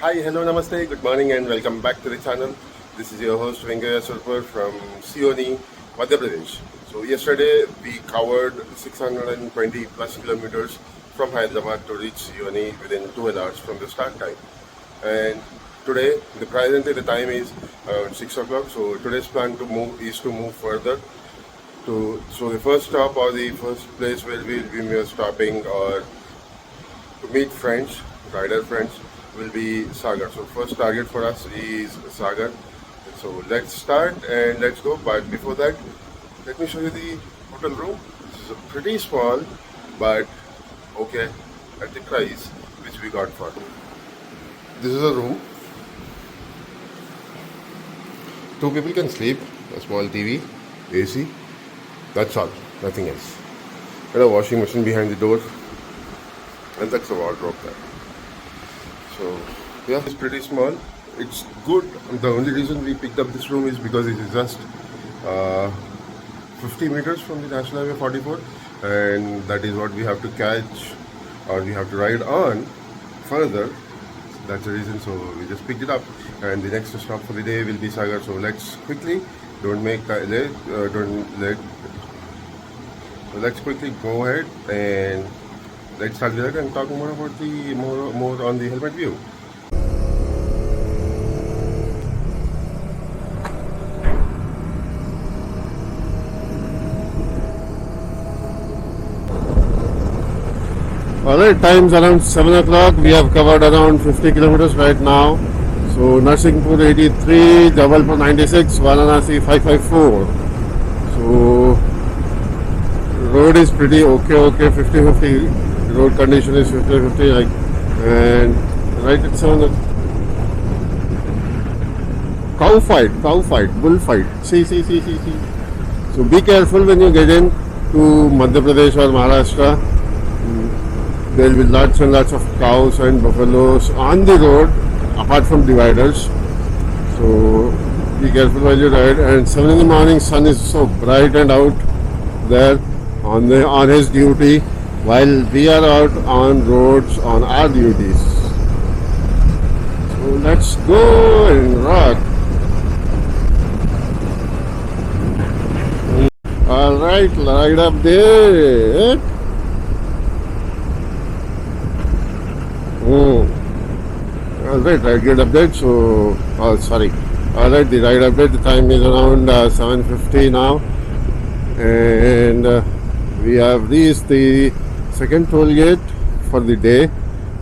Hi, hello, namaste, good morning, and welcome back to the channel. This is your host Venkaya Surpur from Sioni, Madhya Pradesh. So, yesterday we covered 620 plus kilometers from Hyderabad to reach Sioni within 12 hours from the start time. And today, the time is 6 o'clock. So, today's plan to move further so the first stop or the first place where we'll be stopping or to meet friends, rider friends, will be Sagar. So first target for us is Sagar. So let's start and let's go. But before that, let me show you the hotel room. This is a pretty small, but okay at the price which we got for. This is a room. Two people can sleep. A small TV, AC. That's all. Nothing else. And a washing machine behind the door. And that's a wardrobe there. So yeah, it's pretty small. It's good. The only reason we picked up this room is because it is just uh, 50 meters from the National Highway 44, and that is what we have to catch or we have to ride on further. That's the reason. So we just picked it up, and the next stop for the day will be Sagar. So let's quickly let's quickly go ahead and let's start with that and talk more about the more on the helmet view. Alright, time's around 7 o'clock. We have covered around 50 kilometers right now. So Narsingpur 83, Jabalpur 96, Varanasi 554. So road is pretty okay, 50-50. Road condition is 50-50, like, and right at 7. Cow fight, bull fight. See. So be careful when you get in to Madhya Pradesh or Maharashtra. There will be lots and lots of cows and buffaloes on the road, apart from dividers. So be careful while you ride. And 7 in the morning, sun is so bright and out there on his duty, while we are out on roads on our duties. So let's go and rock. All right, ride up there. Alright, ride get update. So, sorry. Alright, the ride update. The time is around 7:50 now, and we have reached the second toll gate for the day,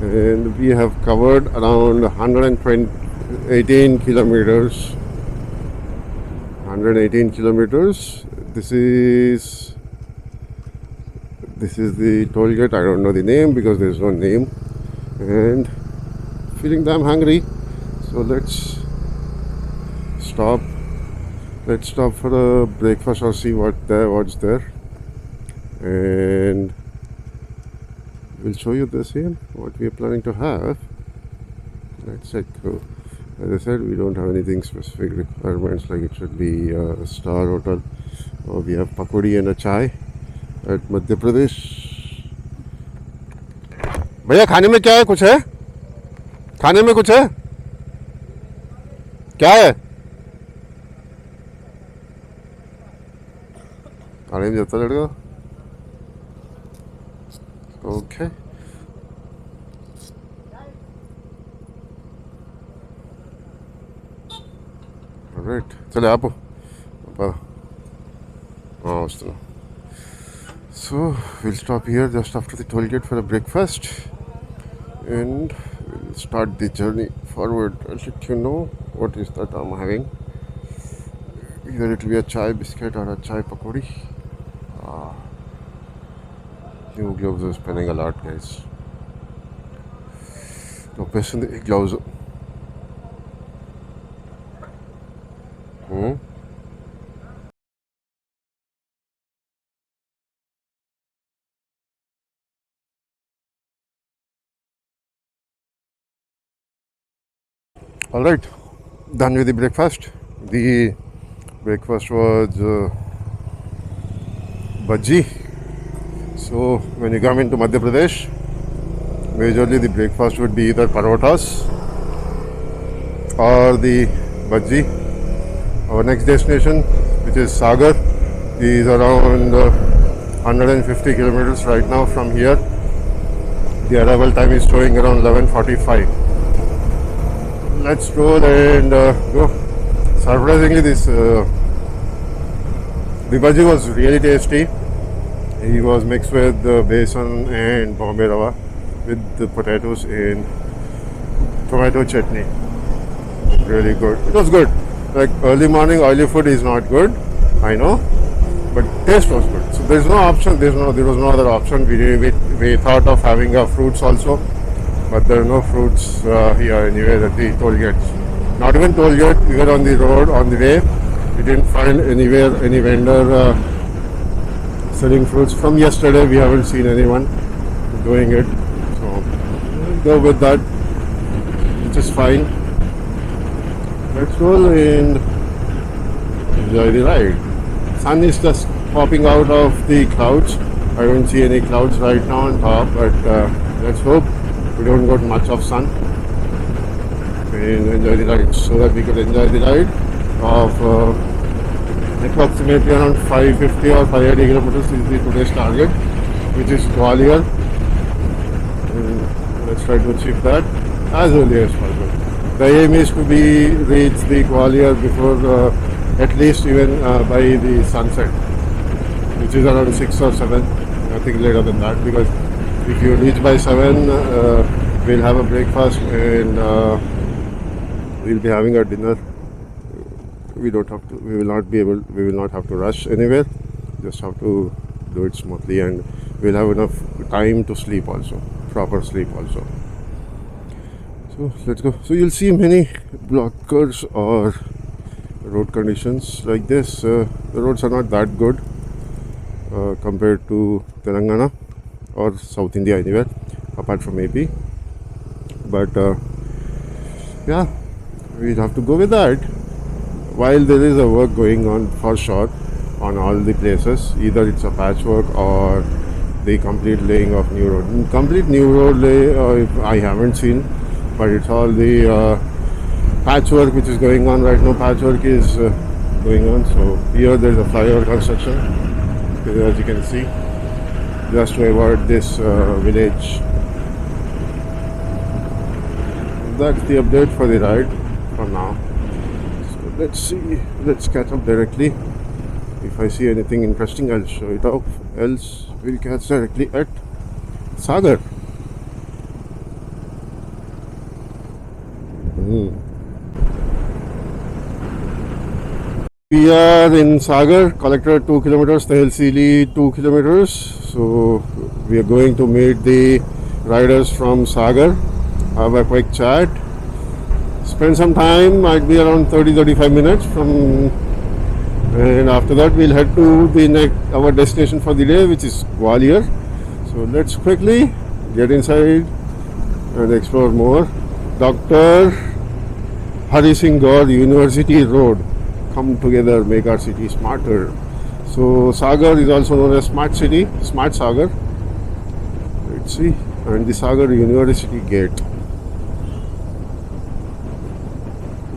and we have covered around 118 kilometers. 118 kilometers. This is the toll gate. I don't know the name because there is no name. And feeling damn hungry, so let's stop for a breakfast or see what's there, and we'll show you this here what we are planning to have. Let's check. As I said, we don't have anything specific requirements, like it should be a star hotel, or we have pakodi and a chai at Madhya Pradesh. भैया खाने में क्या है? कुछ है खाने में? कुछ है? क्या है? खाने में जाता लड़का. Okay. Alright. चले आप. So we'll stop here just after the toll gate for a breakfast, and we'll start the journey forward. I'll let you know what is that I'm having. Either it will be a chai biscuit or a chai pakodi. New gloves are spinning a lot, guys. No person the gloves. Alright, done with the breakfast. The breakfast was bhaji. So when you come into Madhya Pradesh, majorly the breakfast would be either parotas or the bhaji. Our next destination, which is Sagar, is around 150 kilometers right now from here. The arrival time is showing around 11:45. Let's roll and go. Surprisingly, the bhaji was really tasty. He was mixed with besan and Bombay rava with the potatoes in tomato chutney. Really good. It was good. Like early morning oily food is not good, I know, but taste was good. So there's no option. There was no other option. We thought of having fruits also, but there are no fruits here anywhere at the toll gates. Not even toll gate. We were on the road on the way. We didn't find anywhere any vendor selling fruits. From yesterday, we haven't seen anyone doing it. So we'll go with that, which is fine. Let's roll and enjoy the ride. Sun is just popping out of the clouds. I don't see any clouds right now on top, but let's hope we don't got much of sun and enjoy the ride, so that we could enjoy the ride of approximately around 550 or 580 kilometers is the today's target, which is Gwalior. And let's try to achieve that as early as possible. The aim is to be reach the Gwalior before at least even by the sunset, which is around 6 or 7. Nothing later than that, because if you reach by 7, we'll have a breakfast and we'll be having our dinner. We will not have to rush anywhere. Just have to do it smoothly, and we'll have enough time to sleep also, proper sleep also. So let's go. So you'll see many blockers or road conditions like this. The roads are not that good compared to Telangana or South India anywhere, apart from AP. But yeah, we'll have to go with that. While there is a work going on for sure on all the places, either it's a patchwork or the complete laying of new road. Complete new road lay I haven't seen, but it's all the patchwork which is going on right now. Patchwork is going on. So here there's a flyover construction, as you can see, just to avoid this village. That's the update for the ride for now. Let's see, let's catch up directly. If I see anything interesting, I'll show it off. Else, we'll catch directly at Sagar. We are in Sagar, Collector 2 kilometers, Tehsili 2 kilometers. So we are going to meet the riders from Sagar, have a quick chat. Spend some time, might be around 30-35 minutes from, and after that we'll head to our destination for the day, which is Gwalior. So let's quickly get inside and explore more. Dr. Hari Singh Gaur University Road. Come together, make our city smarter. So Sagar is also known as Smart City, Smart Sagar. Let's see, and the Sagar University Gate.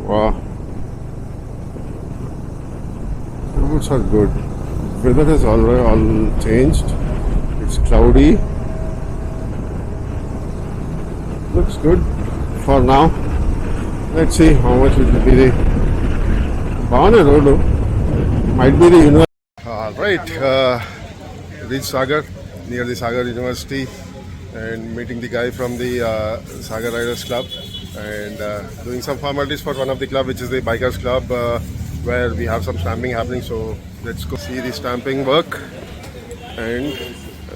Wow, the roads are good. Weather has all changed. It's cloudy. Looks good for now. Let's see how much it will be the Bhavana Road. Might be the university. Right, reached Sagar, near the Sagar University, and meeting the guy from the Sagar Riders Club, and doing some formalities for one of the club, which is the Bikers Club, where we have some stamping happening. So let's go see the stamping work and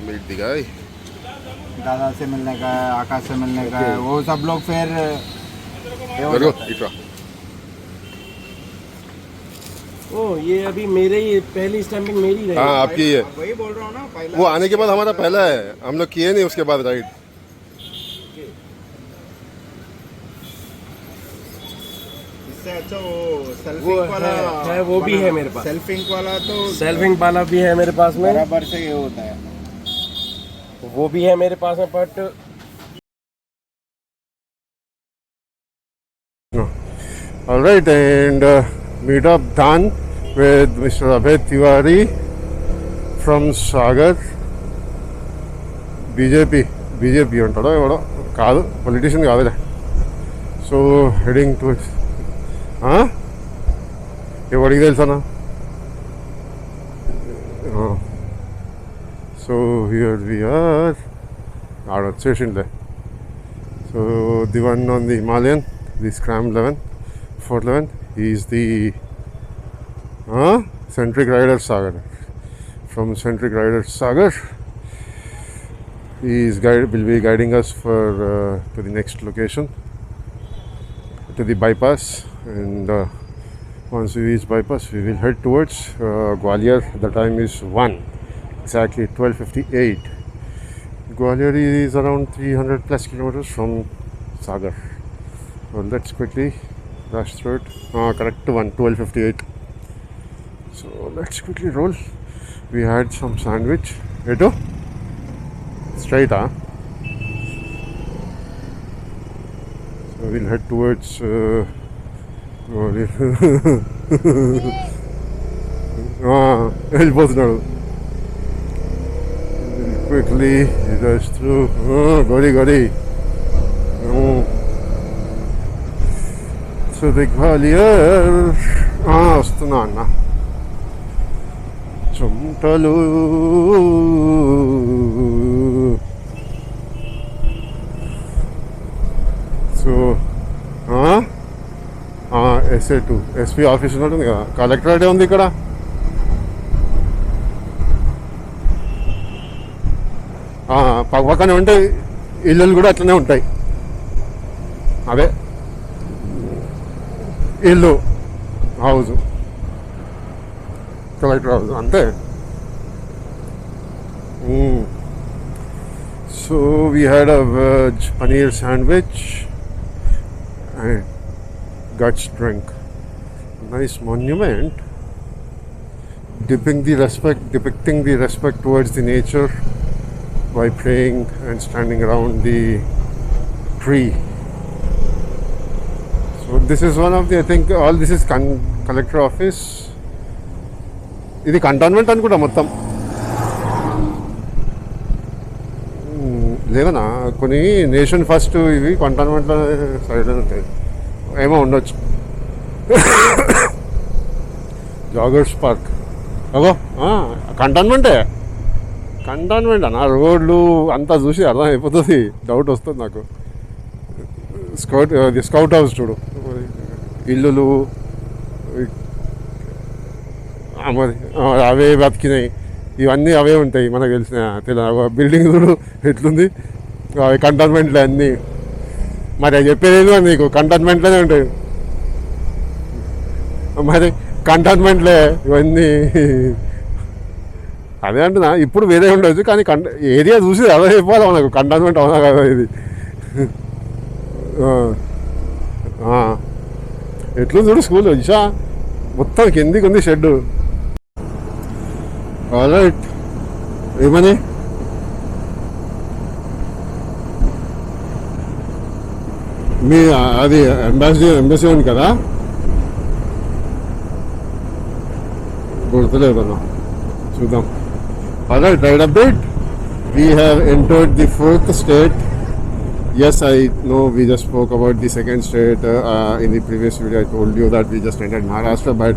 meet the guy. दादा से मिलने का है, आकाश से मिलने का है, वो सब लोग फिर ओ ये अभी मेरे ही पहली स्टैंपिंग मेरी रही। हाँ, आपकी है। वही बोल रहा हूँ ना, पहला वो आने के बाद हमारा पहला है, हम लोग किए नहीं उसके बाद राइड। इससे अच्छा वो सेल्फिंग वाला है, वो भी है मेरे पास। सेल्फिंग वाला तो सेल्फिंग वाला भी है मेरे पास में, बराबर से ये होता है। वो भी है मेरे पास में, but All right, and meet up done with Mr. Abhay Tiwari from Sagar. BJP ఉంటాడో ఎవడో కాదు, పొలిటీషియన్ కాదులే. సో హెడింగ్ టు ఎవరికి తెలుసా. సో హియర్ వి ఆర్, ఆడ వచ్చేసిండే. So the one on the Himalayan, the Scram 11 411, is the Centric Riders Sagar. From Centric Riders Sagar, he will be guiding us to the next location, to the bypass, and once we reach bypass we will head towards Gwalior. The time is 1, exactly 12:58. Gwalior is around 300 plus kilometers from Sagar. So let's quickly rush through it. Correct, 12:58. So let's quickly roll. We had some sandwich. Eto? Straight, huh? So we'll head towards వెళ్ళిపోతున్నాడు. Quickly rush through. Gori. So the Gwalior. వస్తున్నా అన్న. చుంటలు so SA2 SP office ఉంటుంది కదా, collectorate ఉంది ఇక్కడ. పక్కనే ఉంటాయి ఇల్లులు కూడా అట్లనే ఉంటాయి. అదే ఇల్లు హౌస్, కలెక్టర్ హౌస్ అంతే. So we had a veg paneer sandwich and guts drink. Nice monument depicting the respect towards the nature by praying and standing around the tree. So this is one of the, I think all this is collector office. ఇది cantonment అనుకుంటా మొత్తం. లేవనా కొన్ని nation first ఇవి కంటోన్మెంట్లో side ఉంటాయి ఏమో ఉండొచ్చు. Joggers park అగో cantonment అన్న. రోడ్లు అంతా చూసి అర్థం అయిపోతుంది, డౌట్ వస్తుంది నాకు. స్కౌట్ హౌస్ చూడు, ఇల్లులు మరి అవే బతికినాయి, ఇవన్నీ అవే ఉంటాయి మనకు తెలిసిన. బిల్డింగ్ చూడు ఎట్లుంది, అవి కంటోన్మెంట్లో అన్నీ. మరి అది చెప్పేది నీకు కంటోన్మెంట్లోనే ఉంటాయి. మరి కంటోన్మెంట్లే ఇవన్నీ. అదే అంటున్నా, ఇప్పుడు వేరే ఉండొచ్చు కానీ ఏరియా చూసి అదే చెప్పాలి మనకు, కంటోన్మెంట్ అవునా కదా ఇది. ఎట్లుంది చూడు స్కూల్ ఇషా, మొత్తం కిందికి ఉంది షెడ్. ఆల్రైట్, ఏమని మీ అది ఎంబసీ ఉంది కదా, గుర్తులేదు అన్న, చూద్దాం. Alright, right update. We have entered the 4th state. Yes, I know we just spoke about the 2nd state in the previous video. I told you that we just entered Maharashtra, but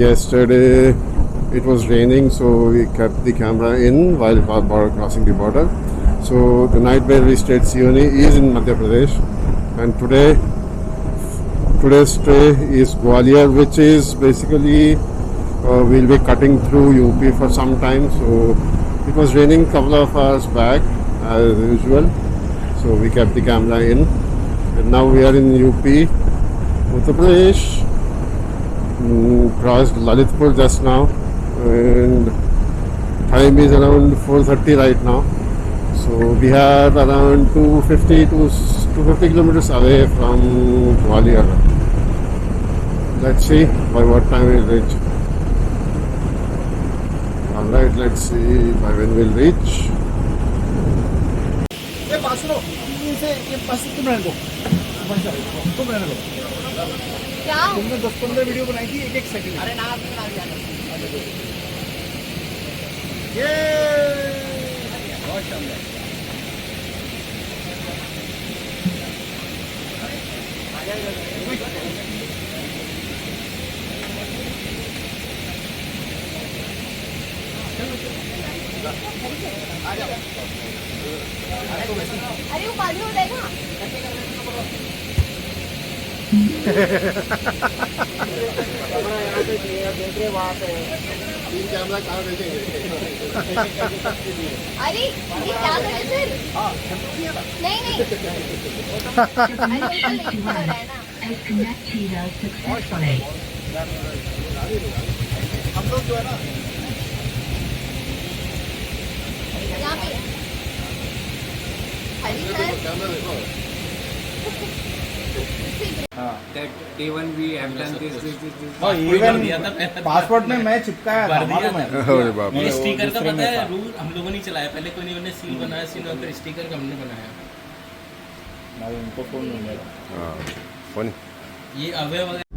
yesterday it was raining, so we kept the camera in while crossing the border. So the night where we stayed, Sioni, is in Madhya Pradesh, and today's stay is Gwalior, which is basically we'll be cutting through UP for some time. So it was raining a couple of hours back as usual, so we kept the camera in, and now we are in UP, Uttar Pradesh. Crossed Lalitpur just now, and time is around 4:30 right now. So we are around 250 kilometers away from Gwalior. Let's see by what time we'll reach. Alright, let's see by when we'll reach. ये पास लो, ये पास तुम रहने दो, तुम रहने दो. क्या तुमने 10-15 वीडियो बनाई थी एक सेकंड। अरे ना बना दिया ये बहुत शानदार। अरे वो बाजू में देखा तीन कैमरा कहाँ भेजेंगे? अरे ये क्या कर रहे फिर नहीं नहीं अरे उनका लेट हो रहा है ना हम लोग जो है ना यहाँ पे हरी सर कैमरा देखो। that even we have done this कोई even कर दिया था पहले। पासपोर्ट में मैं चिपकाया था भर दिया मालूम है। अरे बाप रे। ये वो स्टिकर का दूसरे पता में है था। रूल हम लोगों ने चलाया पहले, कोई नहीं, उन्होंने सील बनाया, सील और फिर स्टिकर हमने बनाया। मैं उनको फोन नहीं मिला। हाँ, funny. ये अवय वगैरह